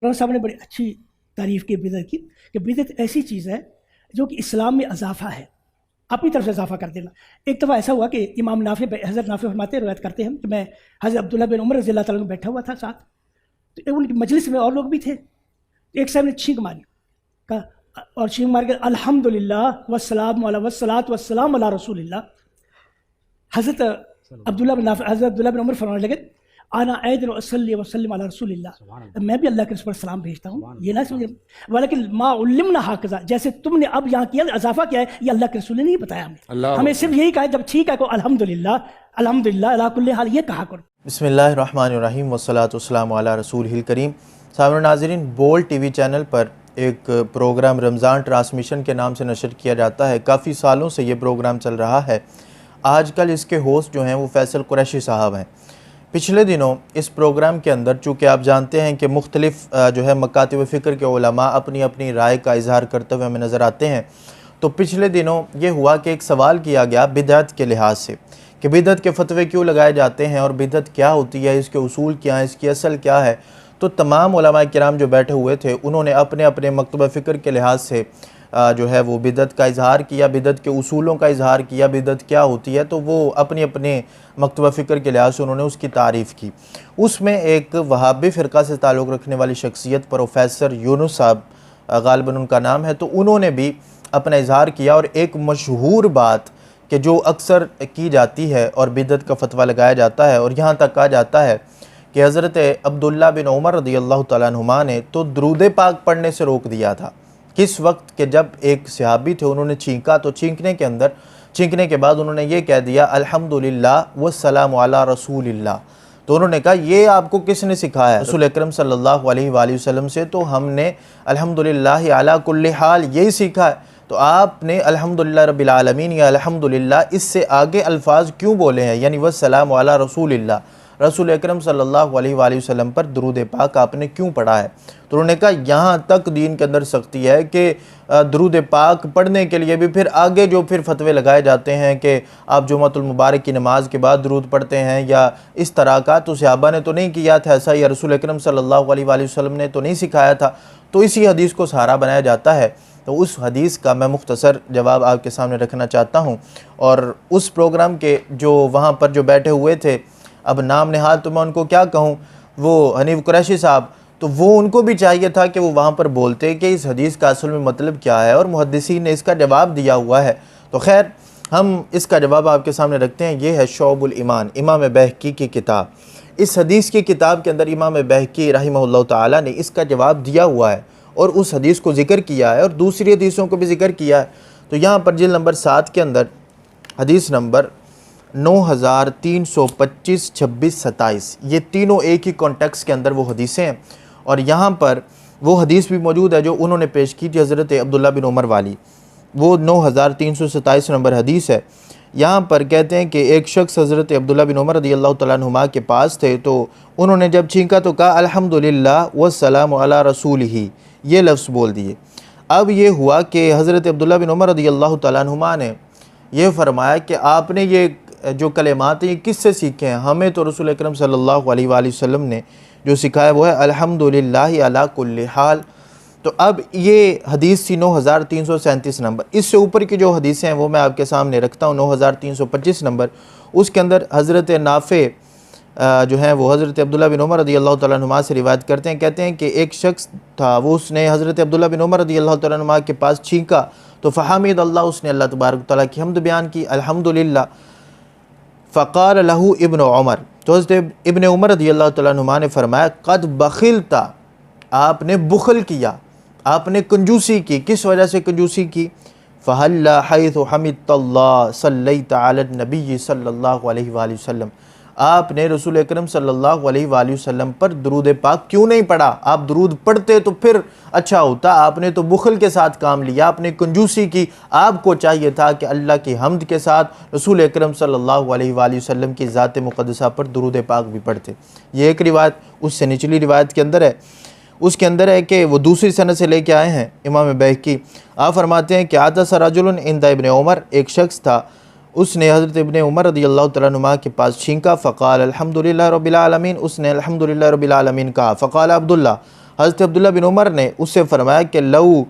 मौलाना साहब ने बड़ी अच्छी तारीफ़ की बिदअत की कि बिदअत ऐसी चीज़ है जो कि इस्लाम में इजाफ़ा है, अपनी तरफ से इजाफ़ा कर देना। एक दफ़ा ऐसा हुआ कि इमाम नाफ़े हज़रत नाफ़े फरमाते रवायत करते हैं कि मैं हज़रत अब्दुल्ला बिन उमर रज़ियल्लाहु ताला अन्हु बैठा हुआ था साथ, तो उनकी मजलिस में और लोग भी थे। एक साहब ने छींक मारी, कहा और छींक मार के अल्हम्दुलिल्लाह वस्सलाम अला वस्सलातु वस्सलाम अला रसूलिल्लाह। हज़रत अब्दुल्ला बिन उमर फरमाने लगे आना ऐदिन वसल्ली वसल्लिम अला रसूलिल्लाह, मैं भी अल्लाह के रसूल पर सलाम भेजता हूँ। ये ना समझे वलाकिन मा उल्लिमना हाकज़ा, जैसे तुमने अब यहाँ किया इजाफा किया है, ये अल्लाह के रसूल ने नहीं बताया हमें सिर्फ यही कहा जब ठीक है को अल्हम्दुलिल्लाह अल्हम्दुलिल्लाह अला कुल्ली हाल ये कहा करो। बिस्मिल्लाहिर्रहमानिर्रहीम वस्सलातु वस्सलामु अला रसूलिहिल करीम। सामने नाज़रीन, बोल्ड टीवी चैनल पर एक प्रोग्राम रमज़ान ट्रांसमिशन के नाम से नशर किया जाता है। काफ़ी सालों से ये प्रोग्राम चल रहा है। आजकल इसके होस्ट जो हैं वो फैसल कुरैशी साहब हैं। पिछले दिनों इस प्रोग्राम के अंदर, चूँकि आप जानते हैं कि मुख्तलिफ जो है मकातिब फ़िक्र के उलमा अपनी अपनी राय का इजहार करते हुए हमें नज़र आते हैं, तो पिछले दिनों ये हुआ कि एक सवाल किया गया बिदअत के लिहाज से कि बिदअत के फतवे क्यों लगाए जाते हैं और बिदअत क्या होती है, इसके उसूल क्या हैं, इसकी असल क्या है। तो तमाम उलमा किराम जो बैठे हुए थे उन्होंने अपने अपने मकतब फ़िक्र के लिहाज से जो है वो बिदअत का इजहार किया, बिदअत के उसूलों का इजहार किया, बिदअत क्या होती है, तो वो अपने अपने मकतब फ़िक्र के लिहाज से उन्होंने उसकी तारीफ़ की। उसमें एक वहाबी फ़िरक़ा से ताल्लुक़ रखने वाली शख्सियत प्रोफेसर यूनुस साहब ग़ालिबन उनका नाम है, तो उन्होंने भी अपना इजहार किया और एक मशहूर बात कि जो अक्सर की जाती है और बिदअत का फ़तवा लगाया जाता है और यहाँ तक कहा जाता है कि हज़रत अब्दुल्ला बिन उमर रज़ियल्लाहु तआला अन्हुमा ने तो दुरूद पाक पढ़ने से रोक दिया था। किस वक्त के जब एक सहाबी थे, उन्होंने छींका तो छींकने के बाद उन्होंने ये कह दिया अल्हम्दुलिल्लाह वस्सलामु अला रसूलिल्लाह। तो उन्होंने कहा ये आपको किसने सिखाया? रसूल अकरम सल्लल्लाहु अलैहि वसल्लम से। तो हमने अल्हम्दुलिल्लाह अला कुल्ली हाल यही सीखा है। तो आपने अल्हम्दुलिल्लाह रब्बिल आलमीन या अल्हम्दुलिल्लाह इससे आगे अल्फाज क्यों बोले हैं, यानी वस्सलामु अला रसूलिल्लाह, रसूल अकरम सल्लल्लाहु अलैहि वसल्लम पर दुरूद पाक आपने क्यों पढ़ा है? तो उन्होंने कहा यहाँ तक दीन के अंदर सख्ती है कि दुरूद पाक पढ़ने के लिए भी फिर आगे जो फिर फतवे लगाए जाते हैं कि आप जुम्मतुल मुबारक की नमाज के बाद दुरूद पढ़ते हैं या इस तरह का, तो सहाबा ने तो नहीं किया था ऐसा, या रसूल अकरम सल्लल्लाहु अलैहि वसल्लम ने तो नहीं सिखाया था, तो इसी हदीस को सहारा बनाया जाता है। तो उस हदीस का मैं मुख्तसर जवाब आपके सामने रखना चाहता हूँ। और उस प्रोग्राम के जो वहाँ पर जो बैठे हुए थे, अब नाम नहाद तो मैं उनको क्या कहूँ, वो हनीफ कुरैशी साहब, तो वो उनको भी चाहिए था कि वो वहाँ पर बोलते कि इस हदीस का असल में मतलब क्या है और मुहद्दिसीन ने इसका जवाब दिया हुआ है। तो खैर हम इसका जवाब आपके सामने रखते हैं। ये है शोअबुल ईमान, इमाम बहकी की किताब। इस हदीस की किताब के अंदर इमाम बहकी रहमहुल्लाह ताला ने इसका जवाब दिया हुआ है और उस हदीस को ज़िक्र किया है और दूसरी हदीसों को भी ज़िक्र किया है। तो यहाँ पर जिल्द नंबर 7 के अंदर हदीस नंबर 9325, 26, 27, ये तीनों एक ही कॉन्टेक्स्ट के अंदर वो हदीसें हैं। और यहाँ पर वो हदीस भी मौजूद है जो उन्होंने पेश की थी हज़रत अब्दुल्ला बिन उमर वाली, वो 9327 नंबर हदीस है। यहाँ पर कहते हैं कि एक शख्स हज़रत अब्दुल्ला बिन उमर रज़ियल्लाहु तआला अन्हुमा के पास थे, तो उन्होंने जब छींका तो कहा अल्हम्दुलिल्लाह वस्सलामु अला रसूलिही, ये लफ्ज़ बोल दिए। अब ये हुआ कि हज़रत अब्दुल्ला बिन उमर रज़ियल्लाहु तआला अन्हुमा ने यह फरमाया कि आपने ये जो कलेमात हैं ये किससे सीखे हैं? हमें तो रसूल अकरम सल्लल्लाहु अलैहि वसल्लम ने जो सिखाया वो है अल्हम्दुलिल्लाह अला कुल्ली हाल। तो अब ये हदीस थी 9337 नंबर। इससे ऊपर की जो हदीसें हैं वो मैं आपके सामने रखता हूँ। 9325 नंबर, उसके अंदर हज़रत नाफ़े जो हैं वो हज़रत अब्दुल्ला बिन उमर रज़ियल्लाहु तआला अन्हुमा से रिवायत करते हैं। कहते हैं कि एक शख्स था, वो उसने हज़रत अब्दुल्ला बिन उमर रज़ियल्लाहु तआला अन्हुमा के पास छींका तो फ़हमीद अल्लाह, उसने अल्लाह तबारक तआला की हम्द बयान की, अल्हम्दुलिल्लाह। फ़क़ाल लहू इब्न उमर, तो हज़रत इब्न उमर रज़ियल्लाहु तआला अन्हुमा ने फरमाया क़द बख़िलता, आपने बुखल किया, आपने कंजूसी की। किस वजह से कंजूसी की? फ़हल्ला हैथु हमिदतल्लाह सल्लैता अला नबी सल्लल्लाहु अलैहि वसल्लम, आपने रसूल अकरम सल्लल्लाहु अलैहि वसल्लम पर दुरूद पाक क्यों नहीं पढ़ा? आप दुरूद पढ़ते तो फिर अच्छा होता, आपने तो बुखल के साथ काम लिया, आपने कंजूसी की। आपको चाहिए था कि अल्लाह की हम्द के साथ रसूल अकरम सल्लल्लाहु अलैहि वसल्लम की ज़ात मुक़द्दसा पर दुरूद पाक भी पढ़ते। ये एक रिवायत उससे निचली रिवायत के अंदर है। उसके अंदर है कि वो दूसरी सनद से लेके आए हैं इमाम बहकी। आप फरमाते हैं कि आतस रजुलन इंद इब्न उमर, एक शख्स था, उसने हज़रत इब्न उमर रज़ियल्लाहु तआला अन्हुमा के पास छींका। फ़क़ाल अल्हम्दुलिल्लाह रब्बिल आलमीन, उसने अल्हम्दुलिल्लाह रब्बिल आलमीन कहा। फ़क़ाल अब्दुल्ला, हज़रत अब्दुल्ला बिन उमर ने उससे फरमाया कि लऊ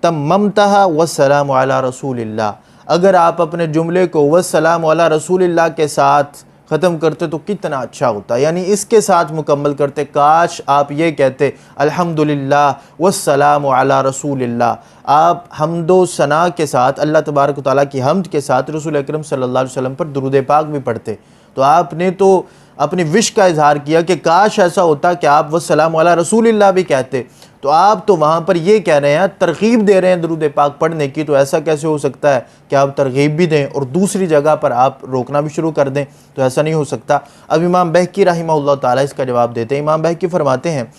तम्ममतहा वस्सलामु अला रसूलिल्लाह, अगर आप अपने जुमले को वस्सलामु अला रसूलिल्लाह के साथ ख़त्म करते तो कितना अच्छा होता, यानी इसके साथ मुकम्मल करते। काश आप ये कहते अल्हम्दुलिल्लाह वस्सलामु अला रसूलिल्लाह, आप हम्दो सना के साथ अल्लाह तबारक व तआला की हम्द के साथ रसूल अकरम सल्लल्लाहु अलैहि वसल्लम पर दुरूद पाक भी पढ़ते। तो आपने तो अपनी विश का इजहार किया कि काश ऐसा होता कि आप वस्सलामु अला रसूलिल्लाह भी कहते। तो आप तो वहाँ पर ये कह रहे हैं, तरगीब दे रहे हैं दुरूद पाक पढ़ने की, तो ऐसा कैसे हो सकता है कि आप तरगीब भी दें और दूसरी जगह पर आप रोकना भी शुरू कर दें? तो ऐसा नहीं हो सकता। अब इमाम बहकी रहमहुल्लाह ताला इसका जवाब देते हैं। इमाम बहकी फरमाते हैं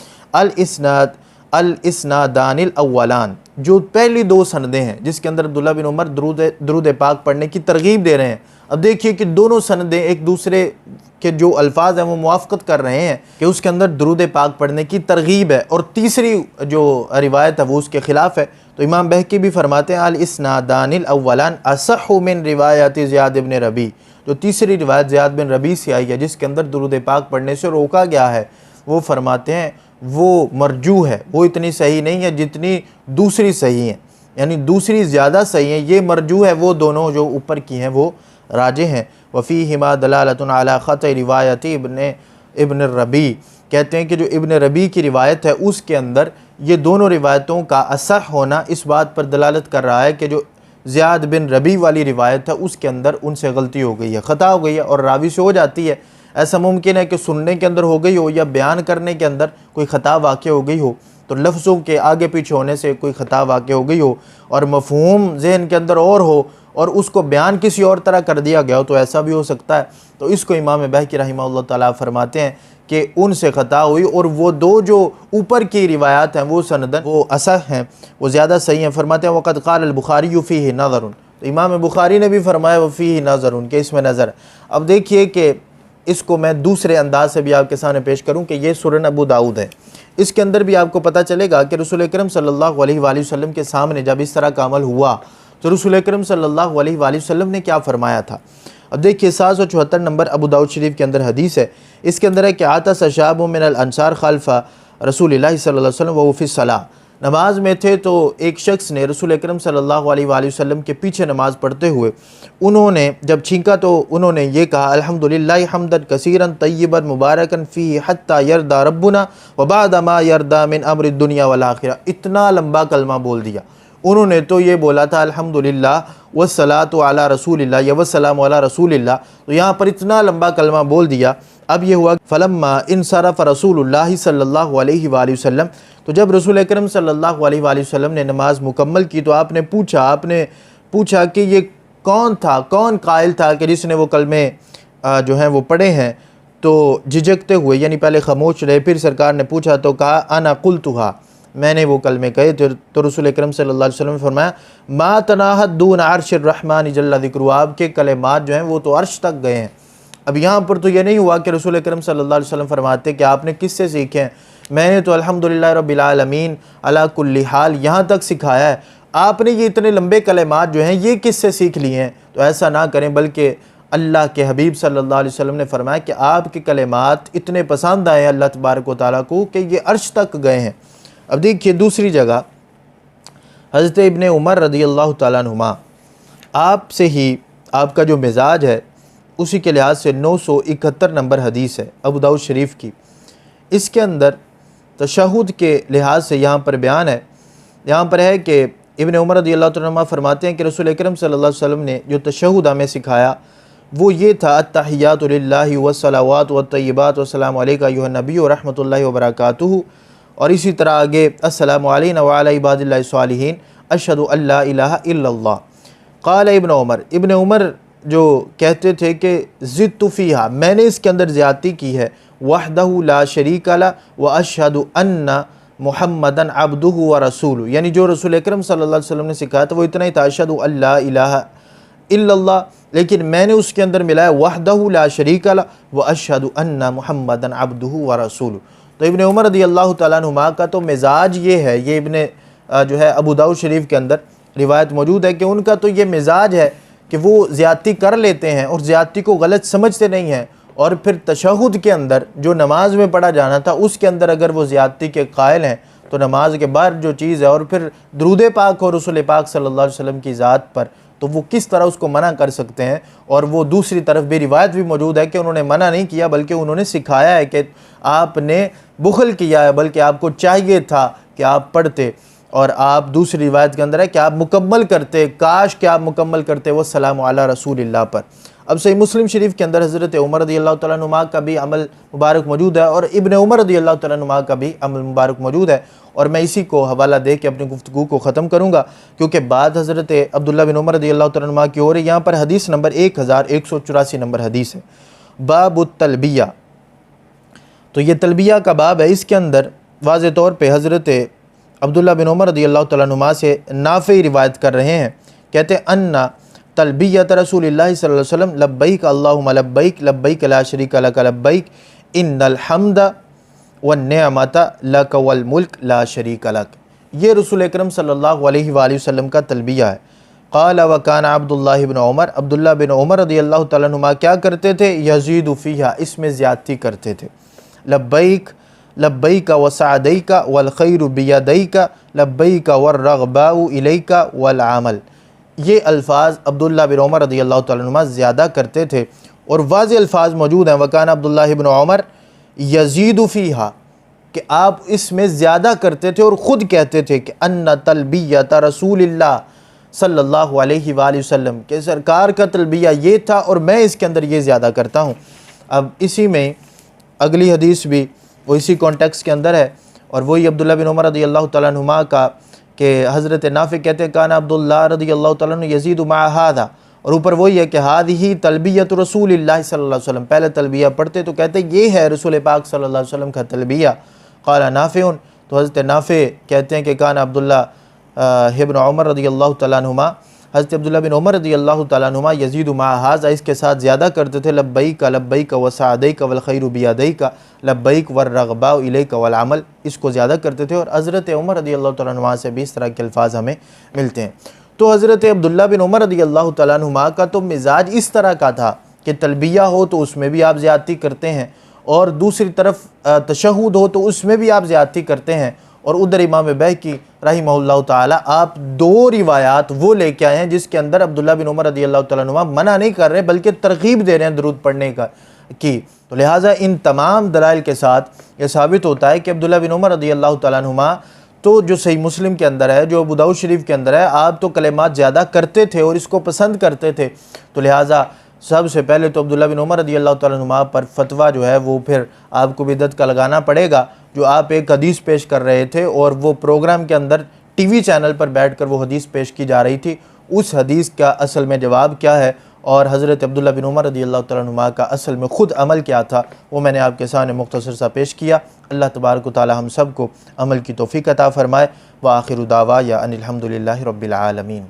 अल इस्नादानिल अव्वलान, जो पहली दो सनदें हैं जिसके अंदर अब्दुल्ला बिन उमर दुरूद पाक पढ़ने की तरगीब दे रहे हैं। अब देखिए कि दोनों सनदें एक दूसरे के जो अल्फाज हैं वो मुआफ़क़त कर रहे हैं कि उसके अंदर दुरूद पाक पढ़ने की तरगीब है, और तीसरी जो रिवायत है वो उसके ख़िलाफ़ है। तो इमाम बहकी भी फरमाते हैं अल इस्नादानिल अव्वलान असहु मिन रिवायत ज़ियाद बिन रबी, जो तीसरी रिवायत ज़ियाद बिन रबी से आई है जिसके अंदर दुरूद पाक पढ़ने से रोका गया है, वो फरमाते हैं वो मरजू है, वो इतनी सही नहीं है जितनी दूसरी सही है, यानी दूसरी ज़्यादा सही है, ये मरजू है, वो दोनों जो ऊपर की हैं वो राजे हैं। वफ़ीहिमा दलालतुन अला ख़त रिवायत इब्न रबी, कहते हैं कि जो इब्न रबी की रिवायत है उसके अंदर ये दोनों रिवायतों का असह होना इस बात पर दलालत कर रहा है कि जो ज़ियाद बिन रबी वाली रिवायत है उसके अंदर उनसे गलती हो गई है, ख़ता हो गई है, और रावी से हो जाती है। ऐसा मुमकिन है कि सुनने के अंदर हो गई हो या बयान करने के अंदर कोई ख़ता वाक़ हो गई हो, तो लफ्ज़ों के आगे पीछे होने से कोई ख़ता वाक़ हो गई हो और मफ़हूम ज़हन के अंदर और हो और उसको बयान किसी और तरह कर दिया गया हो, तो ऐसा भी हो सकता है। तो इसको इमाम बहकी रहमहुल्लाह ताला फरमाते हैं कि उनसे ख़ता हुई, और वो दो जो ऊपर की रिवायात हैं वो सनदन वो असह हैं, वो ज़्यादा सही हैं। फरमाते हैं वक़द क़ाल अल-बुख़ारी फ़ीही नज़रुन, तो इमाम बुखारी ने भी फरमाया फ़ीही नज़रुन, के इसमें नज़र। अब देखिए कि इसको मैं दूसरे अंदाज से भी आपके सामने पेश करूँ कि ये सुनन अबू दाऊद है। इसके अंदर भी आपको पता चलेगा कि रसूल अकरम सल्लल्लाहु अलैहि वसल्लम के सामने जब इस तरह का अमल हुआ तो रसूल अकरम सल्लल्लाहु अलैहि वसल्लम ने क्या फरमाया था। अब देखिए 774 नंबर अबू दाऊद शरीफ के अंदर हदीस है। इसके अंदर है कि आता सशाबु मिनल अंसार खल्फा रसूलिल्लाहि सल्लल्लाहु अलैहि वसल्लम व फी सलाह, नमाज में थे तो एक शख्स ने रसूल अकरम सल्लल्लाहु अलैहि वसल्लम के पीछे नमाज़ पढ़ते हुए उन्होंने जब छींका तो उन्होंने ये कहा अल्हम्दुलिल्लाह हम्दन कसीरन तय्यबन मुबारकन फ़ीही हत्ता यरदा रब्बुना व बाद मा यरदा मिन अम्रि दुनिया वल आखिरा। इतना लंबा कलमा बोल दिया। उन्होंने तो ये बोला था अल्हम्दुलिल्लाह वस्सलातु अला रसूलिल्लाह या वस्सलामु अला रसूलिल्लाह, तो यहाँ पर इतना लंबा कलमा बोल दिया। अब ये हुआ फलम्मा इनसरफ़ रसूलुल्लाह सल्लल्लाहु अलैहि वसल्लम, तो जब रसूल अकरम सल्लल्लाहु अलैहि वसल्लम ने नमाज मुकम्मल की तो आपने पूछा कि ये कौन था, कौन कायल था कि जिसने वो कलमे जो हैं वो पढ़े हैं। तो झिझकते हुए यानी पहले खामोश रहे, फिर सरकार ने पूछा तो कहा अना कुल्तुहा, मैंने वो कलमे कहे। तो रसूल अकरम सल्लल्लाहु अलैहि वसल्लम ने फरमाया मा तनाहत दून अर्शिर रहमान जल्ला ज़िक्रुहु, आपके कलेमात जो हैं वो तो अर्श तक गए हैं। अब यहाँ पर तो ये नहीं हुआ कि रसूल अकरम सल्लल्लाहु अलैहि वसल्लम फरमाते कि आपने किससे सीखे हैं, मैंने तो अल्हम्दुलिल्लाह रब्बिल आलमीन अला कुल्ली हाल यहाँ तक सिखाया है, आपने ये इतने लंबे कलेमात जो हैं ये किससे सीख लिए हैं। तो ऐसा ना करें, बल्कि अल्लाह के हबीब सल्लल्लाहु अलैहि वसल्लम ने फरमाया कि आपके कलेमात इतने पसंद आए अल्लाह तबारक व तआला को कि ये अर्श तक गए हैं। अब देखिए दूसरी जगह हज़रत इब्ने उमर रज़ियल्लाहु तआला अन्हुमा, आपसे ही आपका जो मिजाज है उसी के लिहाज से 971 नंबर हदीस है अबू दाऊद शरीफ की। इसके अंदर तशहुद के लिहाज से यहाँ पर बयान है, यहाँ पर है कि इब्ने उमर रज़ियल्लाहु तआला अन्हुमा फरमाते हैं कि रसूल अकरम सल्लल्लाहु अलैहि वसल्लम ने जो तशहुद हमें सिखाया वो ये था अत्तहियातु लिल्लाहि वस्सलावातु वत्तय्यिबातु वस्सलामु अलैका अय्युहन नबी व रहमतुल्लाहि व बरकातुहु, और इसी तरह आगे अस्सलामु अलैना व अला इबादिल्लाहि स्वालिहीन अशहदु अल्ला इलाहा इल्लल्लाह। क़ाल इब्ने उमर जो कहते थे कि ज़िद्तु फ़ीहा, मैंने इसके अंदर ज़्यादती की है, वहदहु ला शरीका ला व अशहदु अन्ना मुहम्मदन अब्दुहु व रसूलुहु, यानी जो रसूल अकरम सल्लल्लाहु अलैहि वसल्लम ने सिखाया था वो इतना ही था अशहदु अल्ला इलाहा इल्लल्लाह, लेकिन मैंने उसके अंदर मिलाया वहदहु ला शरीका ला व अशहदु अन्ना मुहम्मदन अब्दुहु व रसूलुहु। तो इब्ने उमर रज़ियल्लाहु तआला अन्हुमा का तो मिजाज ये है, ये इब्ने जो है अबू दाऊद शरीफ के अंदर रिवायत मौजूद है कि उनका तो ये मिजाज है कि वो ज़्यादती कर लेते हैं और ज़्यादती को गलत समझते नहीं हैं, और फिर तशहुद के अंदर जो नमाज में पढ़ा जाना था उसके अंदर अगर वो ज़्यादती के कायल हैं तो नमाज के बाद जो चीज़ है और फिर दरूद पाक और रसूल पाक सल्लल्लाहु अलैहि वसल्लम की ज़ात पर, तो वो किस तरह उसको मना कर सकते हैं। और वो दूसरी तरफ भी रिवायत भी मौजूद है कि उन्होंने मना नहीं किया बल्कि उन्होंने सिखाया है कि आपने बुखल किया है, बल्कि आपको चाहिए था कि आप पढ़ते। और आप दूसरी रिवायत के अंदर है कि आप मुकम्मल करते, काश कि आप मुकम्मल करते वो सलाम अला रसूलिल्लाह पर। अब सही मुस्लिम शरीफ के अंदर हज़रत उमर रज़ियल्लाहु तआला अन्हुमा का भी अमल मुबारक मौजूद है और इब्न उमर रज़ियल्लाहु तआला अन्हुमा का भी अमल मुबारक मौजूद है। और मैं इसी को हवाला दे के अपनी गुफ्तगू को ख़त्म करूँगा, क्योंकि बात हज़रत अब्दुल्लाह बिन उमर रज़ियल्लाहु तआला अन्हुमा की हो रही है। यहाँ पर हदीस नंबर 1184 नंबर हदीस है, बाब तलबिया। तो ये तलबिया का बाब है। इसके अंदर वाज़े तौर पर हज़रत अब्दुल्लाह बिन उमर रज़ियल्लाहु तआला अन्हुमा से नाफ़ी रिवायत कर रहे हैं, कहते हैं अन्ना तलबियत रसूलिल्लाह सल्लल्लाहु अलैहि वसल्लम लब्बैक अल्लाहुम्मा लब्बैक लब्बैक ला शरीका लक लब्बैक इन्नल हम्दा वन निअमता लक वल मुल्क ला शरीका लक। ये रसूल अकरम सल्लल्लाहु अलैहि वसल्लम का तलबिया है। क़ाल व कान अब्दुल्लाह इब्न उमर, अब्दुल्लाह बिन उमर रज़ियल्लाहु तआला अन्हुमा क्या करते थे, यज़ीदु फ़ीहा, इसमें ज़्यादती करते थे। लब्बैक लब्बैक व सअदैक वल खैरु बियदैक लब्बैक वर रग़बाउ इलैक वल अमल। ये अल्फाज अब्दुल्लाह बिन उमर रज़ियल्लाहु तआला अन्हुमा ज़्यादा करते थे और वाज़े अल्फाज मौजूद हैं। वकान अब्दुल्लाह इब्न उमर यज़ीदु फ़ीहा, कि आप इसमें ज़्यादा करते थे और ख़ुद कहते थे कि अन्ना तलबियत रसूलिल्लाह सल्लल्लाहु अलैहि वसल्लम, के सरकार का तलबिया ये था और मैं इसके अंदर ये ज़्यादा करता हूँ। अब इसी में अगली हदीस भी वो इसी कॉन्टेक्स्ट के अंदर है और वही अब्दुल्लाह बिन उमर रज़ियल्लाहु तआला अन्हुमा का कि हज़रत नाफ़ी कहते हैं कान अब्दुल्लाह रज़ियल्लाहु तआला अन्हु यज़ीदु मा हादा, और ऊपर वही है कि हादिही तलबियत रसूलिल्लाह सल्लल्लाहु अलैहि वसल्लम, पहले तलबिया पढ़ते तो कहते ये है रसूल पाक सल्लल्लाहु अलैहि वसल्लम का तलबिया। क़ाला नाफ़िउन, तो हज़रत नाफ़ी कहते हैं कि कान अब्दुल्लाह इब्न उमर रज़ियल्लाहु तआला अन्हुमा, हज़रत अब्दुल्लाह बिन उमर रज़ियल्लाहु तआला अन्हुमा यज़ीदु मा हाज़ा, इसके साथ ज़्यादा करते थे, लब्बैक लब्बैक व सअदैक वल खैरु बियदैक लब्बैक वर रग़बाउ इलैक वल अमल, इसको ज़्यादा करते थे। और हज़रत उमर रज़ियल्लाहु तआला अन्हुमा से भी इस तरह के अल्फाज हमें मिलते हैं। तो हज़रत अब्दुल्लाह बिन उमर रज़ियल्लाहु तआला अन्हुमा का तो मिजाज इस तरह का था कि तलबिया हो तो उसमें भी आप ज़्यादती करते हैं और दूसरी तरफ तशहुद हो तो उसमें भी आप ज़्यादती करते हैं। और उधर इमाम बैहक़ी रहिमहुल्लाह ताला आप दो रिवायात वो लेके आए हैं जिसके अंदर अब्दुल्लाह बिन उमर रज़ियल्लाहु तआला अन्हुमा मना नहीं कर रहे बल्कि तरगीब दे रहे हैं दरूद पढ़ने का की। तो लिहाजा इन तमाम दलाइल के साथ ये साबित होता है कि अब्दुल्लाह बिन उमर रज़ियल्लाहु तआला अन्हुमा तो जो सही मुस्लिम के अंदर है, जो अबू दाऊद शरीफ के अंदर है, आप तो कलिमात ज़्यादा करते थे और इसको पसंद करते थे। तो लिहाजा सबसे पहले तो अब्दुल्लाह बिन उमर रज़ियल्लाहु तआला अन्हुमा पर फतवा जो है वो फिर आपको बिदअत का लगाना पड़ेगा। जो आप एक हदीस पेश कर रहे थे और वो प्रोग्राम के अंदर टीवी चैनल पर बैठकर वो हदीस पेश की जा रही थी, उस हदीस का असल में जवाब क्या है और हज़रत अब्दुल्लाह बिन उमर रज़ियल्लाहु तआला अन्हुमा का असल में ख़ुद अमल क्या था, वो मैंने आपके सामने मुख्तसर सा पेश किया। अल्लाह तबारक व तआला हम सब को अमल की तौफ़ीक़ अता फ़रमाए। व आखिरु दावा या अनिल हम्दुलिल्लाहि रब्बिल आलमीन।